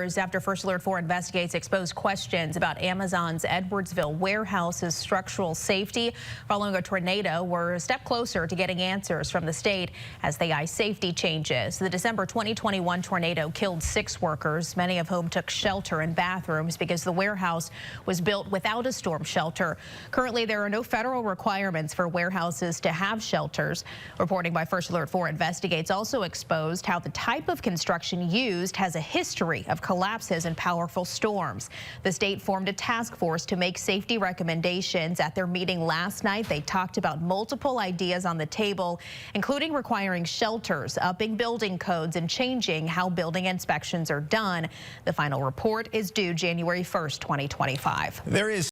After First Alert 4 investigates exposed questions about Amazon's Edwardsville warehouse's structural safety following a tornado, we're a step closer to getting answers from the state as they eye safety changes. The December 2021 tornado killed 6 workers, many of whom took shelter in bathrooms because the warehouse was built without a storm shelter. Currently, there are no federal requirements for warehouses to have shelters. Reporting by First Alert 4 investigates also exposed how the type of construction used has a history of collapses and powerful storms. The state formed a task force to make safety recommendations. At their meeting last night, they talked about multiple ideas on the table, including requiring shelters, upping building codes, and changing how building inspections are done. The final report is due January 1st, 2025. There is